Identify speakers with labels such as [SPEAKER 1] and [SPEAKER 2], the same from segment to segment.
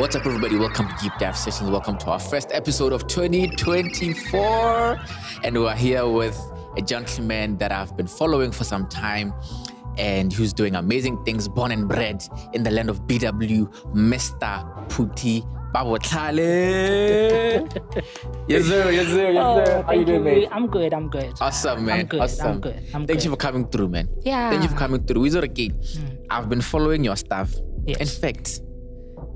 [SPEAKER 1] What's up, everybody? Welcome to Deep Dive Sessions. Welcome to our first episode of 2024. And we're here with a gentleman that I've been following for some time and who's doing amazing things, born and bred in the land of BW, Mr. Puti Babotlale. Yes, sir. Yes, sir. Yes, sir. How you doing, mate?
[SPEAKER 2] I'm good.
[SPEAKER 1] Awesome, man. Awesome.
[SPEAKER 2] I'm good.
[SPEAKER 1] Thank you for coming through, man.
[SPEAKER 2] Yeah.
[SPEAKER 1] Thank you for coming through. I've been following your stuff.
[SPEAKER 2] Yes.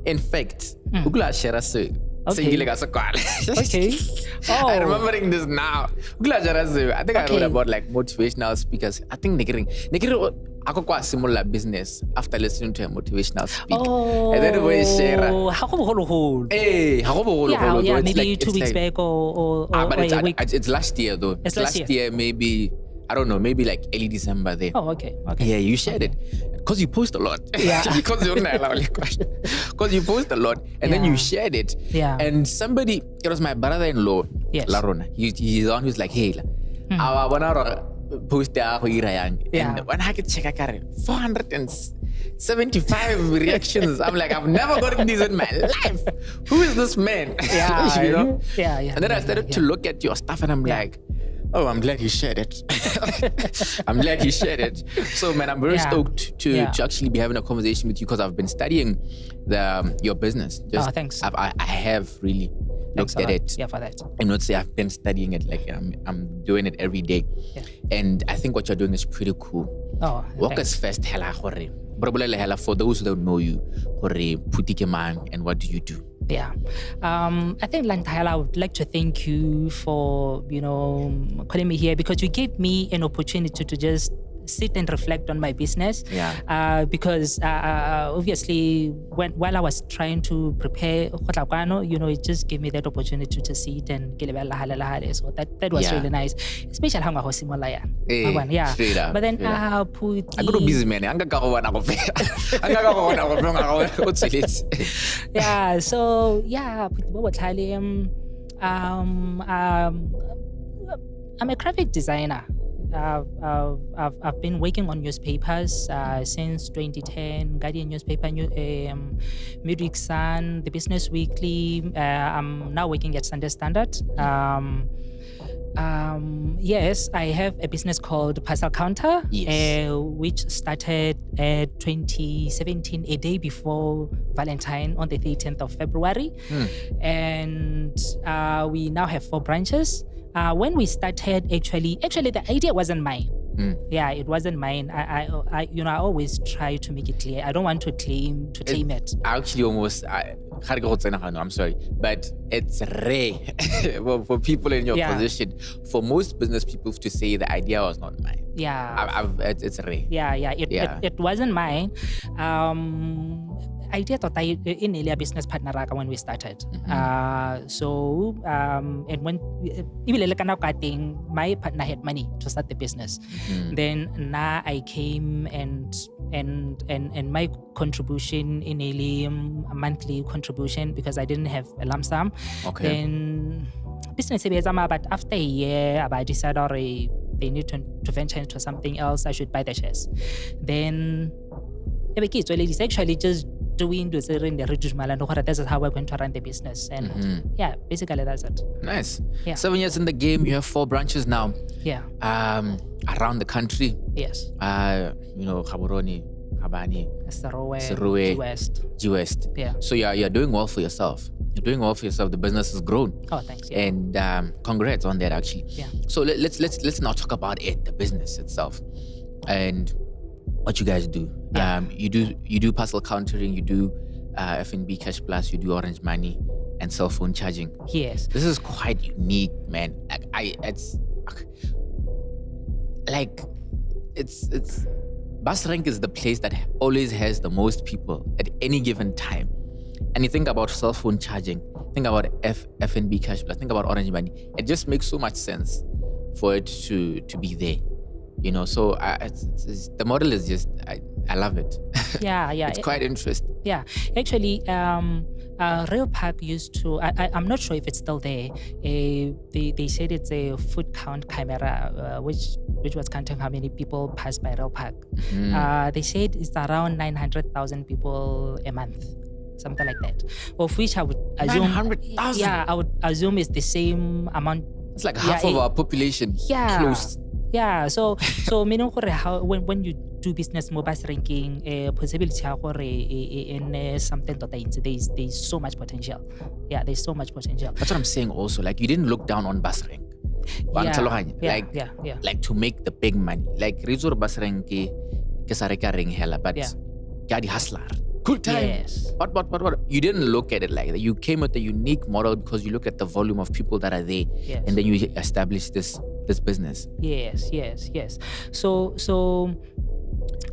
[SPEAKER 1] In fact, Ugula share us.
[SPEAKER 2] Okay.
[SPEAKER 1] Okay.
[SPEAKER 2] Oh.
[SPEAKER 1] I'm remembering this now. I think I wrote about like motivational speakers. I think Nekiri ako kwa similar business after listening to a motivational speaker.
[SPEAKER 2] Oh.
[SPEAKER 1] And then we share.
[SPEAKER 2] Yeah, maybe 2 weeks back or
[SPEAKER 1] but
[SPEAKER 2] a week.
[SPEAKER 1] it's last year though.
[SPEAKER 2] It's
[SPEAKER 1] last year, maybe. I don't know, maybe like early December there.
[SPEAKER 2] Oh, okay.
[SPEAKER 1] Yeah, you shared it. Because you post a lot.
[SPEAKER 2] Yeah.
[SPEAKER 1] Because you post a lot. And then you shared it.
[SPEAKER 2] Yeah.
[SPEAKER 1] And somebody, it was my brother-in-law,
[SPEAKER 2] Yes.
[SPEAKER 1] Larona. He's the one who's like, hey, I want to post the
[SPEAKER 2] Yeah.
[SPEAKER 1] And when I could check, I got 475 reactions. I'm like, I've never gotten these in my life. Who is this man?
[SPEAKER 2] Yeah.
[SPEAKER 1] You know?
[SPEAKER 2] Yeah.
[SPEAKER 1] And then I started to look at your stuff and I'm like, oh, I'm glad you shared it. So, man, I'm very stoked to actually be having a conversation with you because I've been studying your business.
[SPEAKER 2] Thanks.
[SPEAKER 1] I have really looked at it.
[SPEAKER 2] Yeah, for that.
[SPEAKER 1] I'm not saying I've been studying it, like I'm doing it every day.
[SPEAKER 2] Yeah.
[SPEAKER 1] And I think what you're doing is pretty cool.
[SPEAKER 2] Oh,
[SPEAKER 1] Walk us first, for those who don't know you, Puti ke mang, and what do you do?
[SPEAKER 2] Yeah. I think Lantayala, I would like to thank you for, calling me here because you gave me an opportunity to just sit and reflect on my business.
[SPEAKER 1] Yeah.
[SPEAKER 2] Because obviously while I was trying to prepare it just gave me that opportunity to sit and so that was really nice. Especially how yeah.
[SPEAKER 1] Straight up.
[SPEAKER 2] But then
[SPEAKER 1] I go to busy man.
[SPEAKER 2] Yeah, so I'm a graphic designer. I've been working on newspapers since 2010. Guardian newspaper, Midweek Sun, the Business Weekly. I'm now working at Sunday Standard. Yes, I have a business called Parcel Counter, which started 2017, a day before Valentine on the 13th of February. And we now have 4 branches. When we started, actually, the idea wasn't mine. Yeah, it wasn't mine. I always try to make it clear. I don't want to claim it.
[SPEAKER 1] I'm sorry, but it's rare for people in your position, for most business people to say the idea was not mine.
[SPEAKER 2] Yeah,
[SPEAKER 1] it's rare.
[SPEAKER 2] It wasn't mine. Idea thought I in a business partner when we started. And when even my partner had money to start the business. Then now I came and my contribution in a monthly contribution because I didn't have a lump sum.
[SPEAKER 1] Okay.
[SPEAKER 2] Then business but after a year I decided they need to venture into something else. I should buy the shares. Then it's actually just doing the this is how we're going to run the business. And basically that's it.
[SPEAKER 1] Nice.
[SPEAKER 2] Yeah.
[SPEAKER 1] 7 years in the game, you have 4 branches now.
[SPEAKER 2] Yeah.
[SPEAKER 1] Around the country.
[SPEAKER 2] Yes.
[SPEAKER 1] Gaborone, Kabani,
[SPEAKER 2] Serowe,
[SPEAKER 1] G West.
[SPEAKER 2] Yeah.
[SPEAKER 1] So you're doing well for yourself. You're doing well for yourself. The business has grown.
[SPEAKER 2] Oh, thanks. Yeah.
[SPEAKER 1] And congrats on that, actually.
[SPEAKER 2] Yeah.
[SPEAKER 1] So let's now talk about it, the business itself, and what you guys do.
[SPEAKER 2] Yeah.
[SPEAKER 1] You do parcel countering, you do F&B Cash Plus, you do Orange Money, and cell phone charging.
[SPEAKER 2] Yes.
[SPEAKER 1] This is quite unique, man. It's Bus Rank is the place that always has the most people at any given time. And you think about cell phone charging, think about F&B Cash Plus, think about Orange Money. It just makes so much sense for it to be there. So the model is just, I love it.
[SPEAKER 2] Yeah.
[SPEAKER 1] It's quite interesting.
[SPEAKER 2] Yeah. Actually, Rail Park used to, I'm not sure if it's still there. They said it's a foot count camera, which was counting how many people pass by Rail Park. They said it's around 900,000 people a month something like that. Of which I would assume
[SPEAKER 1] 900,000.
[SPEAKER 2] Yeah, I would assume it's the same amount.
[SPEAKER 1] It's like half of our population.
[SPEAKER 2] Yeah.
[SPEAKER 1] Close.
[SPEAKER 2] Yeah, so meaning how when you do business mo bus ranking, possibility in something that there's so much potential. Yeah, there's so much potential.
[SPEAKER 1] That's what I'm saying also. Like, you didn't look down on bus rank. Like to make the big money. Like Rizor bus rank ke sa reka ring hela, but yeah, the hustler. Cool time.
[SPEAKER 2] Yes.
[SPEAKER 1] What? You didn't look at it like that. You came with a unique model because you look at the volume of people that are there, and then you establish this business.
[SPEAKER 2] Yes. So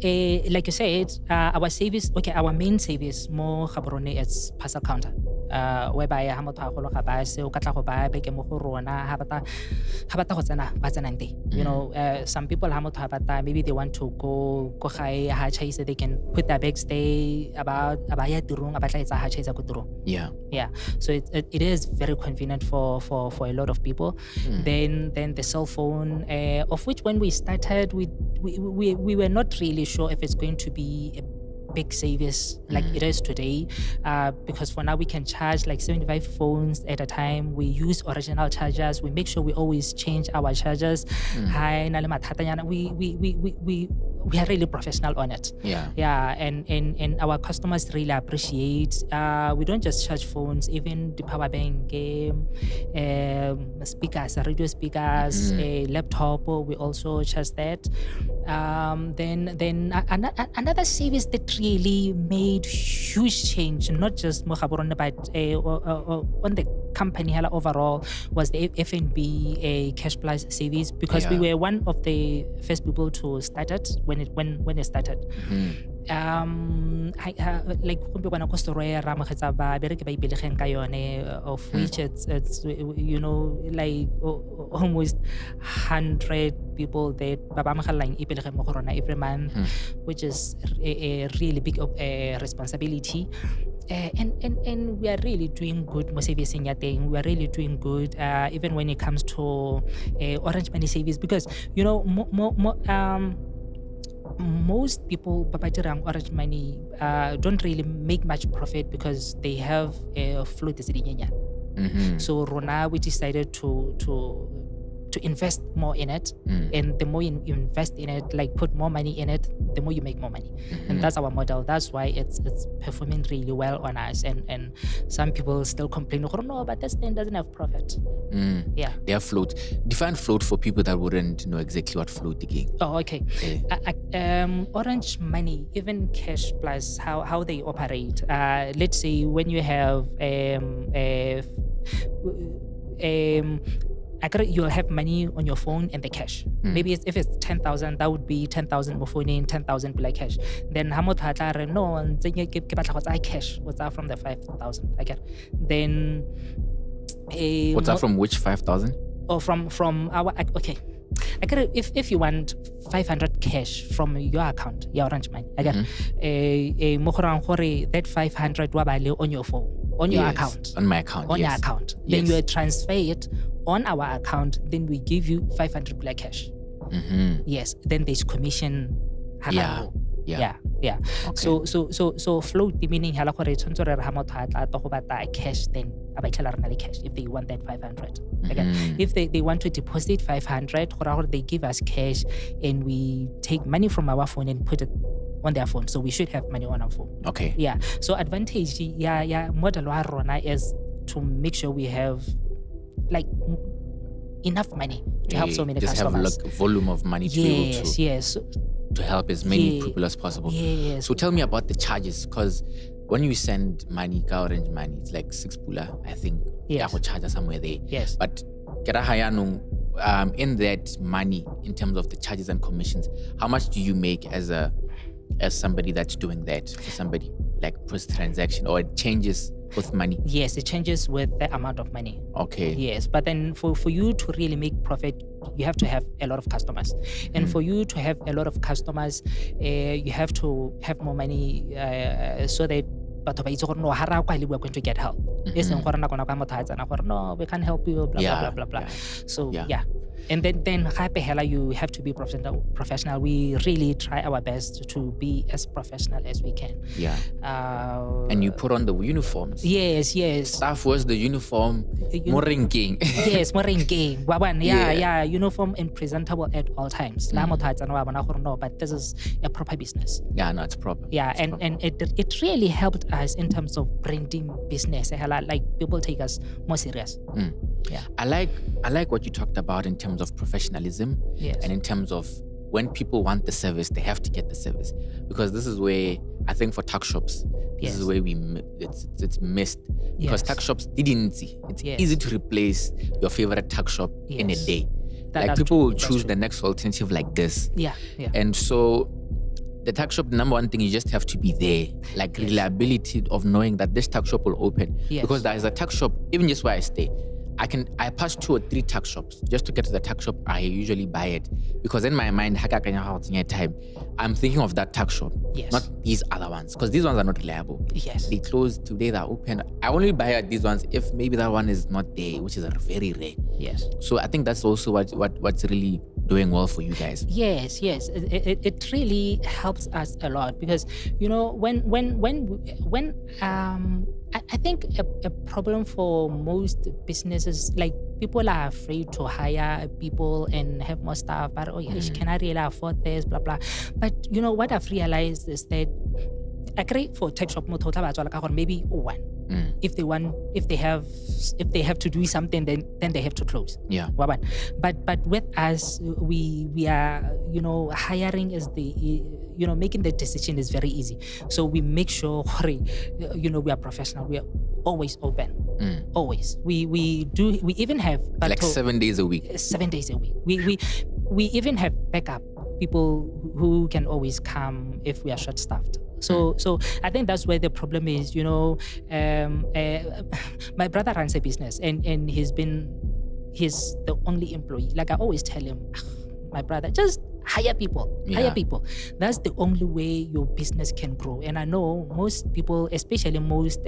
[SPEAKER 2] like you said, our main service more Gaborone is parcel counter. Whereby ha motho a golo ga ba se o ka tla go ba beke mo go rona ha bata go tsena ba tsenang. You know, some people ha motho a bata, maybe they want to go gae ha chaise, they can put their bags there about ya tirong aba tla etsa ha chaise go tirong. Yeah, so it is very convenient for a lot of people. Then the cell phone, of which when we started, we were not really sure if it's going to be a big service like it is today, because for now we can charge like 75 phones at a time. We use original chargers. We make sure we always change our chargers. We are really professional on it. And our customers really appreciate. We don't just charge phones, even the power bank, speakers, radio speakers, laptop, we also charge that. Then another service that really made huge change, not just Mohaborone, but on the company overall, was the F&B Cash Plus service, because we were one of the first people to start it when it started. Like of which it's you know, like almost 100 people that every month, which is a really big responsibility. And we are really doing good mo servicing ya thing. We are really doing good, even when it comes to Orange Money service, because you know most people papatirang Orange Money don't really make much profit because they have a float is so Rona, we decided to invest more in it, and the more you invest in it, like put more money in it, the more you make more money. And that's our model. That's why it's performing really well on us. And some people still complain, oh no, but this thing doesn't have profit. Yeah,
[SPEAKER 1] they have float. Define float for people that wouldn't know exactly what float again.
[SPEAKER 2] Oh, okay. Orange Money, even Cash Plus, how they operate. Let's say when you have you'll have money on your phone and the cash. Maybe if it's 10,000, that would be 10,000 more phone in, 10,000 like cash. Then no, cash. What's that from the 5,000? I get. Then
[SPEAKER 1] what's that from which 5,000?
[SPEAKER 2] Oh, from our okay. I get if you want 500 cash from your account, your Orange Money. I get that 500 on your phone, on your account,
[SPEAKER 1] on my account,
[SPEAKER 2] on your account. Then you transfer it on our account. Then we give you 500 black cash. Yes. Then there's commission. Yeah. Okay. So float meaning hala gore tshwantse re ha motho a tla to go batla cash, then a ba tshela rena le cash if they want that 500. If they want to deposit 500, they give us cash and we take money from our phone and put it on their phone. So we should have money on our phone.
[SPEAKER 1] Okay.
[SPEAKER 2] Yeah. So advantage model wa rona is to make sure we have like enough money to help so many customers.
[SPEAKER 1] Have like volume of money to be able to to help as many people as possible.
[SPEAKER 2] Yes.
[SPEAKER 1] So tell me about the charges, because when you send money, Orange Money, it's like 6 pula, I think.
[SPEAKER 2] Yes.
[SPEAKER 1] Charge somewhere there.
[SPEAKER 2] Yes.
[SPEAKER 1] But in that money, in terms of the charges and commissions, how much do you make as somebody that's doing that for somebody, like post transaction, or it changes with money?
[SPEAKER 2] Yes, it changes with the amount of money.
[SPEAKER 1] Okay.
[SPEAKER 2] Yes, but then for you to really make profit, you have to have a lot of customers. And for you to have a lot of customers, you have to have more money so that we're going to get help. No, we can't help you, blah, blah, blah, blah, blah. So, yeah. And then you have to be professional. We really try our best to be as professional as we can.
[SPEAKER 1] Yeah. And you put on the uniforms.
[SPEAKER 2] Yes.
[SPEAKER 1] Staff wears the uniform, more ringing.
[SPEAKER 2] Yes, more ringing. Yeah. Uniform and presentable at all times. No, but this is a proper business.
[SPEAKER 1] Yeah, no, it's proper.
[SPEAKER 2] Yeah, and it really helped us in terms of branding business. Like people take us more serious. Yeah.
[SPEAKER 1] I like what you talked about in terms of professionalism.
[SPEAKER 2] Yes.
[SPEAKER 1] And in terms of when people want the service, they have to get the service, because this is where I think for tuck shops, this is where it's missed, because tuck shops didn't see. It's easy to replace your favorite tuck shop in a day. Like people will choose the next alternative like this.
[SPEAKER 2] Yeah.
[SPEAKER 1] And so the tuck shop, the number one thing, you just have to be there. Like reliability of knowing that this tuck shop will open.
[SPEAKER 2] Yes.
[SPEAKER 1] Because there is a tuck shop, even just where I stay, I pass 2 or 3 tuck shops. Just to get to the tuck shop, I usually buy it. Because in my mind, I'm thinking of that tuck shop, not these other ones. Because these ones are not reliable.
[SPEAKER 2] Yes.
[SPEAKER 1] They close today, they're open. I only buy at these ones if maybe that one is not there, which is very rare.
[SPEAKER 2] Yes.
[SPEAKER 1] So I think that's also what's really doing well for you guys.
[SPEAKER 2] Yes. It really helps us a lot, because when I think a problem for most businesses, like people are afraid to hire people and have more staff, but can I really afford this, blah blah. But what I've realized is that agree for tech shop maybe one. If they have to do something, then they have to close.
[SPEAKER 1] Yeah.
[SPEAKER 2] But with us, we are hiring is the making the decision is very easy. So we make sure we are professional. We are always open. Always. We even have
[SPEAKER 1] like 7 days a week.
[SPEAKER 2] 7 days a week. We even have backup people who can always come if we are short staffed. So I think that's where the problem is. My brother runs a business and he's the only employee. Like I always tell him, my brother, just hire people. That's the only way your business can grow. And I know most people, especially most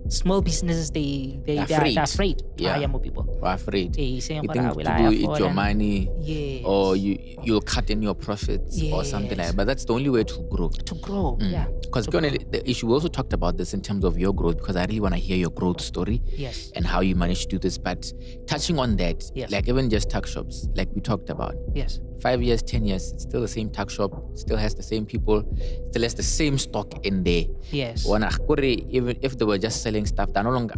[SPEAKER 2] small businesses, they're afraid to hire more people.
[SPEAKER 1] We're afraid.
[SPEAKER 2] You
[SPEAKER 1] think people will eat your money, or you'll cut in your profits or something like that. But that's the only way to grow.
[SPEAKER 2] Yeah.
[SPEAKER 1] Because the issue, we also talked about this in terms of your growth, because I really want to hear your growth story and how you managed to do this. But touching on that, like even just tuck shops, like we talked about. 5 years, 10 years, it's still the same tuck shop, still has the same people, still has the same stock in there. Even if they were just selling stuff, they're no longer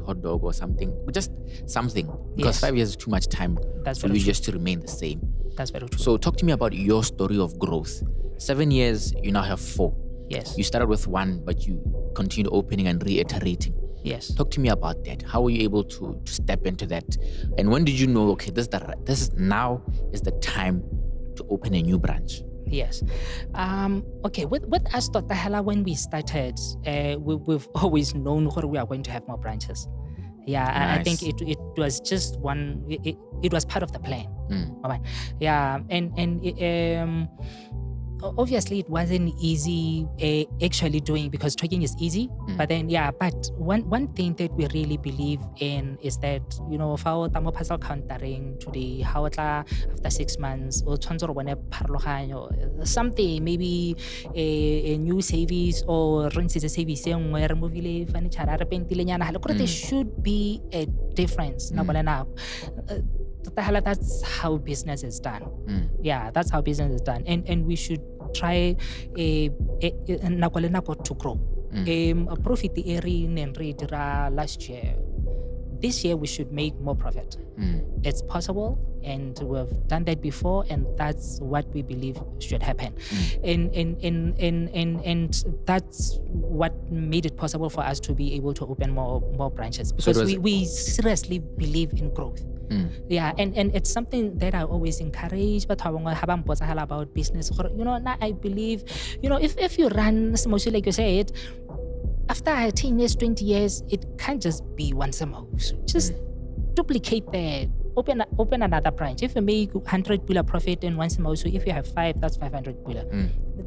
[SPEAKER 1] hot dog or something, just something. Because 5 years is too much time for you just to remain the same.
[SPEAKER 2] That's very true.
[SPEAKER 1] So talk to me about your story of growth. 7 years, you now have 4.
[SPEAKER 2] Yes.
[SPEAKER 1] You started with 1, but you continued opening and reiterating.
[SPEAKER 2] Yes.
[SPEAKER 1] Talk to me about that. How were you able to step into that? And when did you know, okay, this is now is the time to open a new branch?
[SPEAKER 2] Yes. Okay, with us, Dr. Hela, when we started, we've always known where we are going to have more branches. Yeah, nice. I think it was just one, it was part of the plan. Yeah, and obviously it wasn't easy actually doing, because talking is easy, but then but one thing that we really believe in is that fa o tamo parcel countering today, how after 6 months or something, maybe a new service or rent is a service where removile furniture there should be a difference. That's how business is done. That's how business is done, and we should try to grow. A profit last year. This year we should make more profit. It's possible, and we've done that before, and that's what we believe should happen. And that's what made it possible for us to be able to open more branches, because we seriously believe in growth. Yeah, and it's something that I always encourage, but about business. I believe, if you run mostly like you said, after 10 years, 20 years, it can't just be one mouse. Just duplicate that. Open another branch. If you make 100 pula profit in one mouse, if you have 5, that's 500 pula.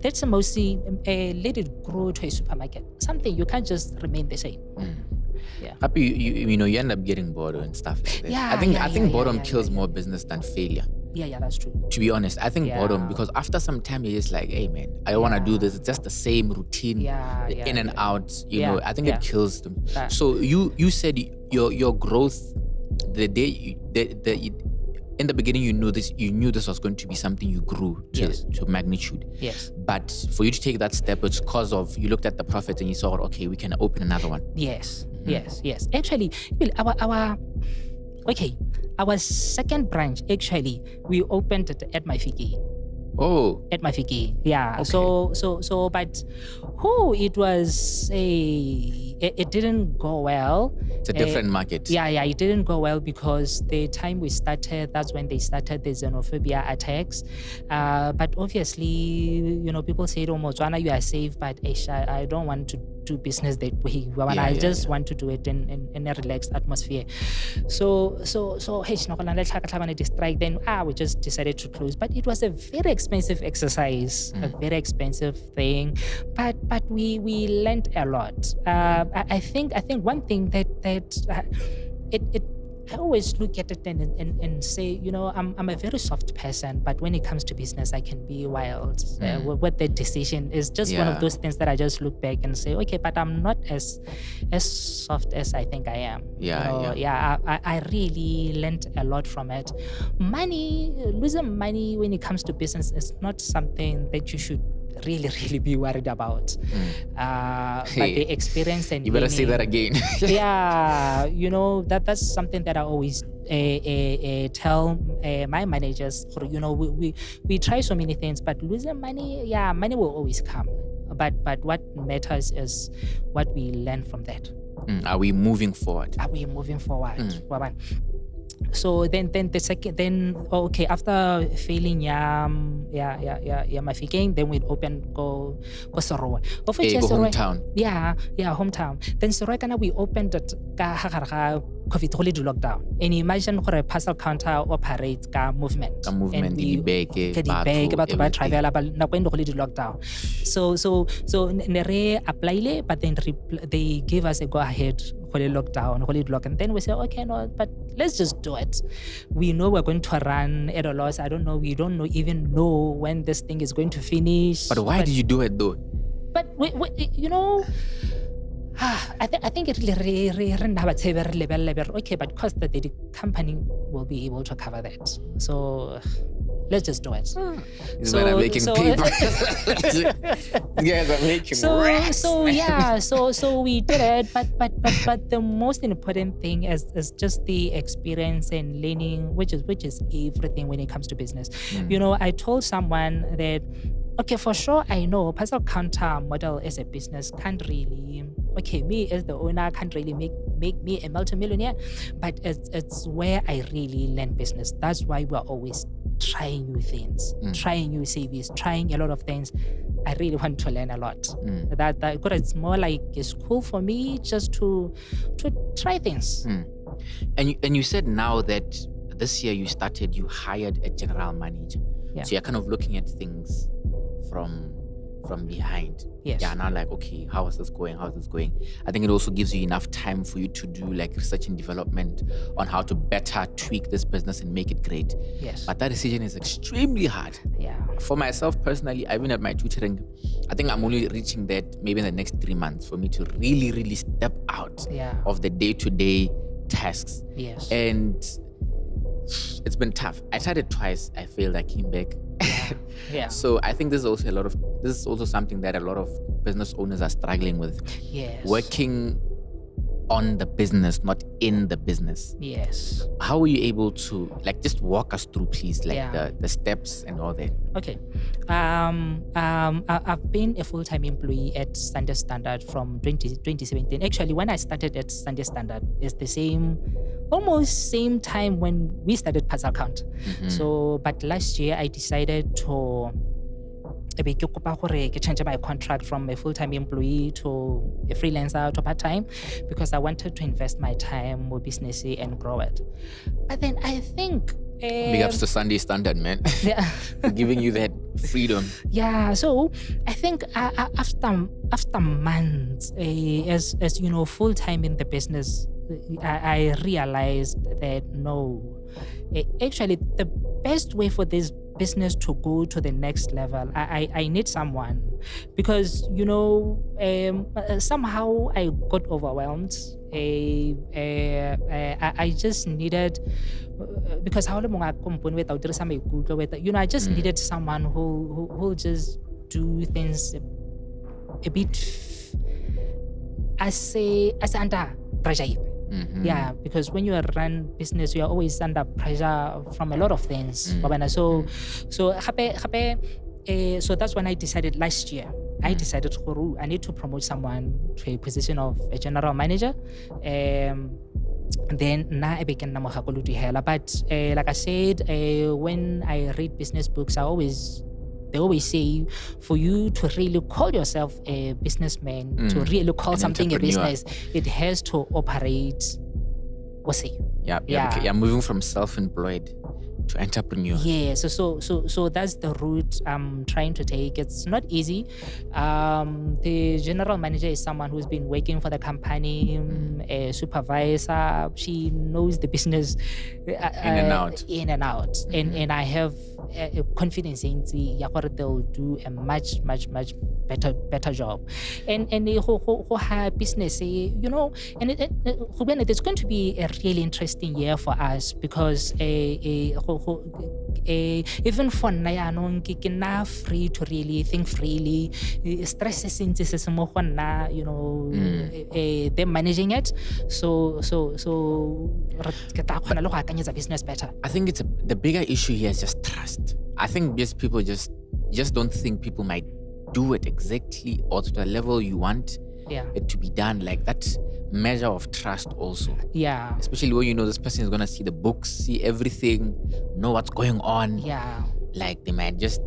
[SPEAKER 2] That's mostly let it grow to a supermarket. Something you can't just remain the same.
[SPEAKER 1] Happy, you end up getting bored and stuff like that. I think boredom kills more business than failure.
[SPEAKER 2] Yeah, that's true.
[SPEAKER 1] To be honest, I think boredom, because after some time you're just like, hey man, I don't want to do this. It's just the same routine, in and out. You know, I think it kills them. So you said your growth, the day in the beginning you knew this was going to be something you grew to magnitude.
[SPEAKER 2] Yes.
[SPEAKER 1] But for you to take that step, it's because of you looked at the profits and you saw, okay, we can open another one.
[SPEAKER 2] Yes. Yes. Actually, our second branch, actually, we opened it at Mafiki.
[SPEAKER 1] Oh.
[SPEAKER 2] At Mafiki, yeah.
[SPEAKER 1] Okay.
[SPEAKER 2] But it didn't go well.
[SPEAKER 1] It's a different market.
[SPEAKER 2] Yeah, it didn't go well because the time we started, that's when they started the xenophobia attacks. But obviously, people say, oh, Botswana, you are safe, but I don't want to do business that way. I just want to do it in a relaxed atmosphere. So then we just decided to close. But it was a very expensive exercise, a very expensive thing. But we learned a lot. I think one thing that I always look at it and say, I'm a very soft person, but when it comes to business, I can be wild. What the decision is just one of those things that I just look back and say, okay, but I'm not as soft as I think I am. I really learned a lot from it. Losing money when it comes to business is not something that you should really be worried about. But the experience and
[SPEAKER 1] you better say that again.
[SPEAKER 2] That's something that I always tell my managers. We try so many things, but losing money, money will always come. But what matters is what we learn from that.
[SPEAKER 1] Are we moving forward?
[SPEAKER 2] So then after failing Mafeking, then we'd go Sorowa.
[SPEAKER 1] Go hometown.
[SPEAKER 2] Hometown. Then Sorowa we opened it COVID holiday lockdown. And imagine how a parcel counter operates movement.
[SPEAKER 1] And we
[SPEAKER 2] travel holiday lockdown. So nere apply, but then they give us a go ahead holiday lockdown. And then we say, okay, no, but let's just do it. We know we're going to run at a loss. I don't know. We don't even know when this thing is going to finish.
[SPEAKER 1] But why did you do it though?
[SPEAKER 2] But I think it really okay, but cost that the company will be able to cover that. So let's just do it.
[SPEAKER 1] So making paper. You guys are making racks.
[SPEAKER 2] So we did it, but the most important thing is just the experience and learning, which is everything when it comes to business. I told someone that, okay, for sure, I know parcel counter model as a business can't really, me as the owner can't really make me a multimillionaire, but it's where I really learn business. That's why we're always trying new things, trying new service, trying a lot of things. I really want to learn a lot. That because it's more like a school for me just to try things.
[SPEAKER 1] And you said now that this year you hired a general manager. So you're kind of looking at things from behind.
[SPEAKER 2] Yes.
[SPEAKER 1] Now like, okay, how is this going? I think it also gives you enough time for you to do like research and development on how to better tweak this business and make it great.
[SPEAKER 2] Yes.
[SPEAKER 1] But that decision is extremely hard.
[SPEAKER 2] Yeah.
[SPEAKER 1] For myself personally, I've been at my tutoring. I think I'm only reaching that maybe in the next 3 months for me to really, really step out of the day-to-day tasks.
[SPEAKER 2] Yes.
[SPEAKER 1] And it's been tough. I tried it twice. I failed. I came back.
[SPEAKER 2] Yeah.
[SPEAKER 1] So I think this is also something that a lot of business owners are struggling with.
[SPEAKER 2] Yes.
[SPEAKER 1] Working on the business, not in the business.
[SPEAKER 2] Yes.
[SPEAKER 1] How were you able to just walk us through, please, the steps and all that?
[SPEAKER 2] Okay. I've been a full-time employee at Sunday Standard from 2017. Actually, when I started at Sunday Standard, it's the almost same time when we started Parcel Count. So, but last year I decided to change my contract from a full-time employee to a freelancer to part-time because I wanted to invest my time with business and grow it. But then I think
[SPEAKER 1] big ups to Sunday Standard, man.
[SPEAKER 2] Yeah.
[SPEAKER 1] Giving you that freedom.
[SPEAKER 2] Yeah, so I think after months, as you know, full time in the business, I realized that no, actually the best way for this business to go to the next level, I need someone, because you know, somehow I got overwhelmed. I just needed, because how long I company without you know, I just needed someone who just do things a bit as under pressure. Yeah, because when you run business, you are always under pressure from a lot of things. So that's when I decided last year. I decided I need to promote someone to a position of a general manager. Then now I began but like I said, when I read business books, they always say for you to really call yourself a businessman, to really call something a business, it has to operate. What's it?
[SPEAKER 1] Yeah, moving from self-employed to entrepreneur.
[SPEAKER 2] Yeah, so that's the route I'm trying to take. It's not easy. The general manager is someone who's been working for the company, a supervisor. She knows the business
[SPEAKER 1] in and out.
[SPEAKER 2] And I have confidence in they'll do a much better job. And who have business, you know, and it's going to be a really interesting year for us, because even for now, I'm free to really think freely. Stress is you know, they're managing it. So business better.
[SPEAKER 1] I think the bigger issue here is just trust. I think just people just don't think people might do it exactly or to the level you want it to be done. Like that measure of trust also.
[SPEAKER 2] Yeah.
[SPEAKER 1] Especially when you know this person is gonna see the books, see everything, know what's going on.
[SPEAKER 2] Yeah.
[SPEAKER 1] Like they might just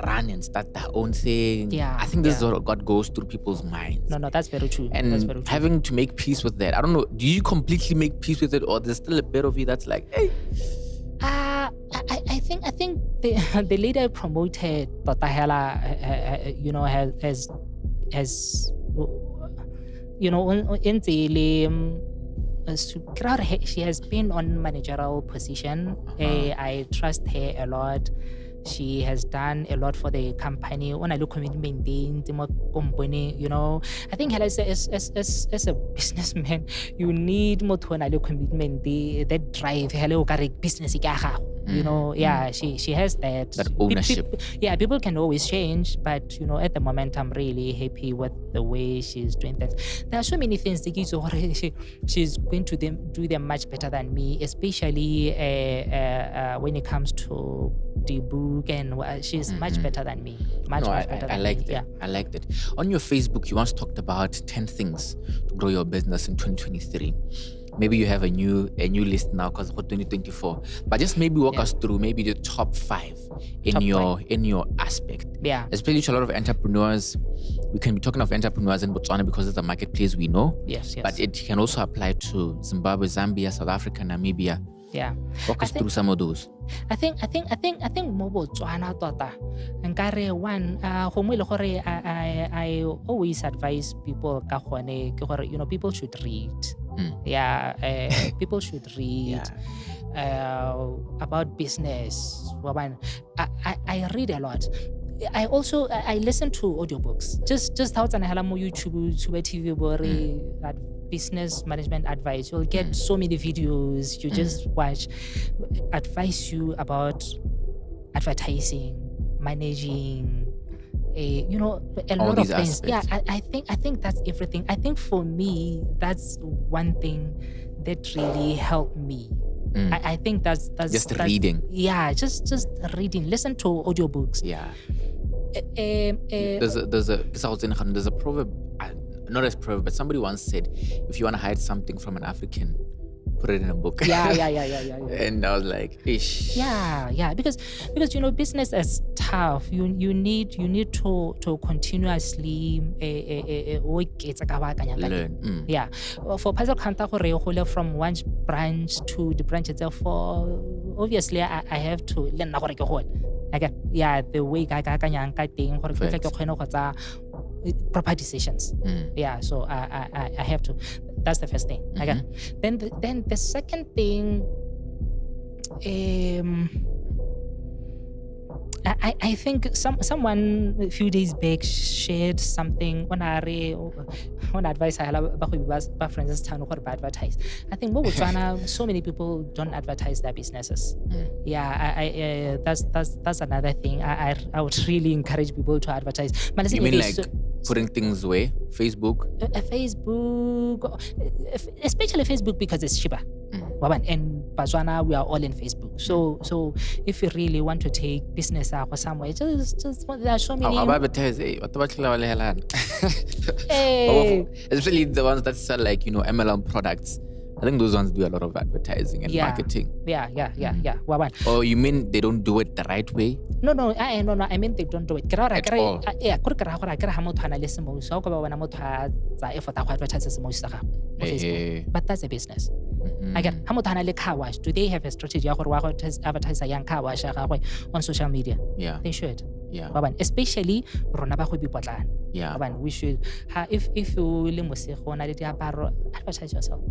[SPEAKER 1] run and start their own thing.
[SPEAKER 2] Yeah.
[SPEAKER 1] I think this is what God goes through people's minds.
[SPEAKER 2] No, that's very true.
[SPEAKER 1] And
[SPEAKER 2] that's very true.
[SPEAKER 1] Having to make peace with that. I don't know, do you completely make peace with it, or there's still a bit of you that's like, hey?
[SPEAKER 2] I think the leader I promoted, Tatahela, you know, has you know, in the she has been on managerial position. I trust her a lot. She has done a lot for the company. When I look commitment in the company, you know, I think as a businessman, you need more to commitment, that drive, hello, business. You know, she has that
[SPEAKER 1] ownership.
[SPEAKER 2] People can always change, but you know, at the moment, I'm really happy with the way she's doing things. There are so many things that she's going to do them much better than me, especially when it comes to the book, and she's much better than me. Much better than me.
[SPEAKER 1] Yeah, I liked it. On your Facebook, you once talked about 10 things to grow your business in 2023. Maybe you have a new list now because for 2024. But just maybe walk us through maybe the top 5 in your aspect.
[SPEAKER 2] Yeah.
[SPEAKER 1] Especially to a lot of entrepreneurs. We can be talking of entrepreneurs in Botswana because it's a marketplace we know.
[SPEAKER 2] Yes.
[SPEAKER 1] But it can also apply to Zimbabwe, Zambia, South Africa, Namibia.
[SPEAKER 2] Yeah.
[SPEAKER 1] Walk us through some of those.
[SPEAKER 2] I think mo Botswana tota. Nkare one I always advise people you know, people should read. People should read about business. I read a lot. I listen to audiobooks. Just how to YouTube, TV, that business management advice. You'll get so many videos. You just watch, advise you about advertising, managing, you know, a
[SPEAKER 1] all
[SPEAKER 2] lot of things.
[SPEAKER 1] Aspects.
[SPEAKER 2] Yeah, I think that's everything. I think for me, that's one thing that really helped me. I think that's
[SPEAKER 1] just reading.
[SPEAKER 2] Yeah, just reading. Listen to audiobooks.
[SPEAKER 1] Yeah. There's a proverb, not as proverb, but somebody once said, if you want to hide something from an African, put it in a book.
[SPEAKER 2] Yeah.
[SPEAKER 1] And I was like, ish.
[SPEAKER 2] Yeah. Because you know, business is tough. You need to continuously work it.
[SPEAKER 1] Learn.
[SPEAKER 2] Yeah. For Puzzle Counter, from one branch to the branch itself, obviously I have to learn. The way ka akanyang ka teng gore ke tle ke kgone go tsa proper decisions. So I have to. That's the first thing. Then the second thing, I think someone a few days back shared something on advice I have friends town or advertise. I think Botswana, so many people don't advertise their businesses. That's another thing. I would really encourage people to advertise.
[SPEAKER 1] You mean like putting things away? Facebook?
[SPEAKER 2] Facebook, especially Facebook because it's cheaper. And Botswana, we are all in Facebook. So if you really want to take business out or somewhere, just there are so many.
[SPEAKER 1] How advertise? Especially the ones that sell like MLM products. I think those ones do a lot of advertising and marketing. Or you mean they don't do it the right way?
[SPEAKER 2] No. I mean they don't do it.
[SPEAKER 1] At all.
[SPEAKER 2] But that's a business. Again, car wash. Do they have a strategy advertise a young car wash on social media?
[SPEAKER 1] Yeah.
[SPEAKER 2] They should.
[SPEAKER 1] Yeah.
[SPEAKER 2] Especially we should if you advertise yourself.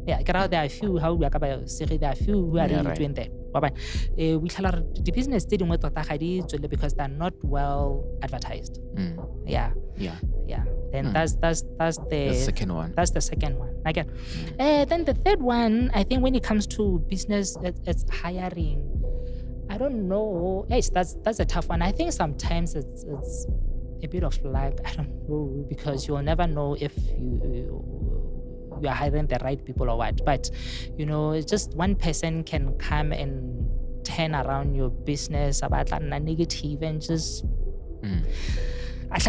[SPEAKER 2] There are a few there are a few who are really doing that. We tell the business didn't want to because they're not well advertised. Then that's the
[SPEAKER 1] second one.
[SPEAKER 2] That's the second one. Again. Then the third one, I think when it comes to business, it's hiring. I don't know. That's a tough one. I think sometimes it's a bit of luck. I don't know, because you'll never know if you are hiring the right people or what. But just one person can come and turn around your business about negative and just like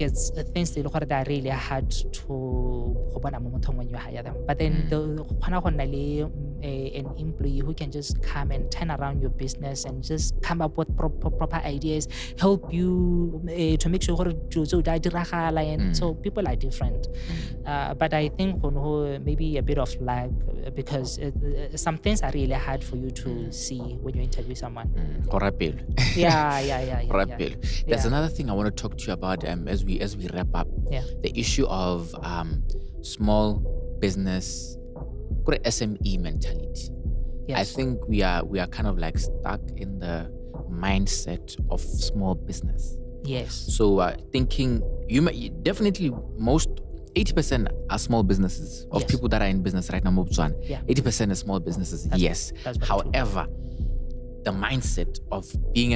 [SPEAKER 2] it's things that are really hard to when you hire them. But then an employee who can just come and turn around your business and just come up with proper ideas, help you to make sure and so people are different. But I think maybe a bit of luck, because some things are really hard for you to see when you interview someone.
[SPEAKER 1] There's another thing I want to talk to you about as we wrap up. The issue of small business, SME mentality.
[SPEAKER 2] Yes.
[SPEAKER 1] I think we are kind of like stuck in the mindset of small business.
[SPEAKER 2] Yes.
[SPEAKER 1] So thinking definitely most 80% are small businesses of people that are in business right now. 80% are small businesses. That's however, the mindset of being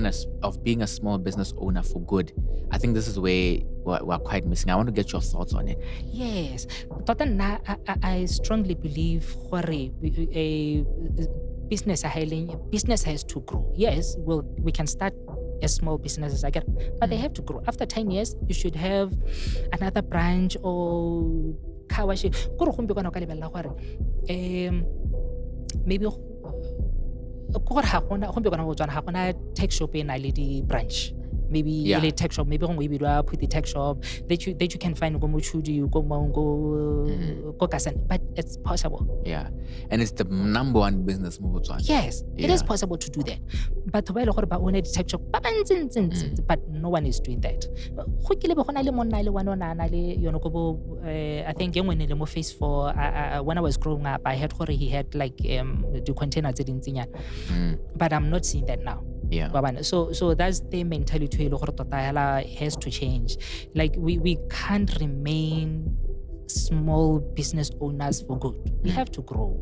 [SPEAKER 1] a small business owner for good, I think this is where we're quite missing. I want to get your thoughts on it.
[SPEAKER 2] Yes. I strongly believe a business has to grow. Yes, we can start as small businesses, but they have to grow. After 10 years, you should have another branch or car wash. Maybe tech shop in a branch. Maybe a tech shop, maybe put the tech shop that you can find go, but it's possible.
[SPEAKER 1] Yeah, and it's the number one business move.
[SPEAKER 2] Yes, it is possible to do that. But the tech shop, but no one is doing that. I think when phase 4, when I was growing up, I heard he had like the containers but I'm not seeing that now. So that's the mentality has to change. Like we can't remain small business owners for good. We have to grow.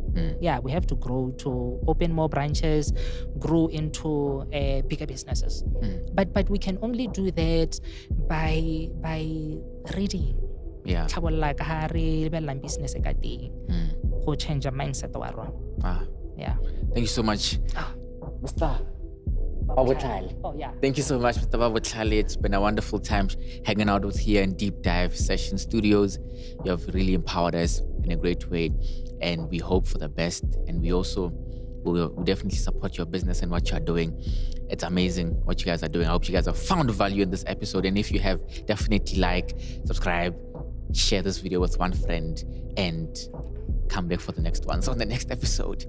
[SPEAKER 2] We have to grow to open more branches, grow into bigger businesses. But we can only do that by reading. Business who change your mindset.
[SPEAKER 1] Thank you so much, Mr. Thank you so much, Mr. Babotlhale. It's been a wonderful time hanging out with here in Deep Dive Session Studios. You have really empowered us in a great way, and we hope for the best. And we also will definitely support your business and what you are doing. It's amazing what you guys are doing. I hope you guys have found value in this episode. And if you have, definitely subscribe, share this video with one friend, and come back for the next one. So on the next episode.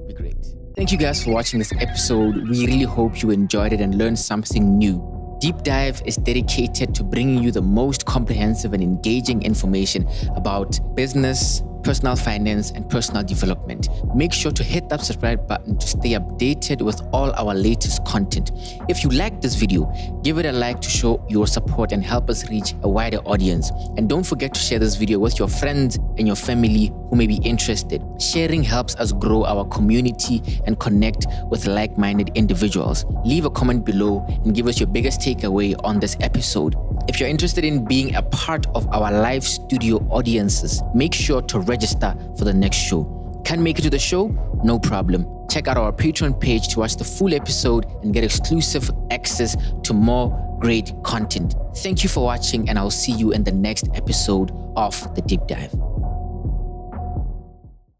[SPEAKER 1] Be great. Thank you guys for watching this episode. We really hope you enjoyed it and learned something new. Deep Dive is dedicated to bringing you the most comprehensive and engaging information about business, personal finance, and personal development. Make sure to hit that subscribe button to stay updated with all our latest content. If you liked this video, give it a like to show your support and help us reach a wider audience. And don't forget to share this video with your friends and your family who may be interested. Sharing helps us grow our community and connect with like-minded individuals. Leave a comment below and give us your biggest takeaway on this episode. If you're interested in being a part of our live studio audiences, make sure to register for the next show. Can't make it to the show? No problem. Check out our Patreon page to watch the full episode and get exclusive access to more great content. Thank you for watching, and I'll see you in the next episode of The Deep Dive.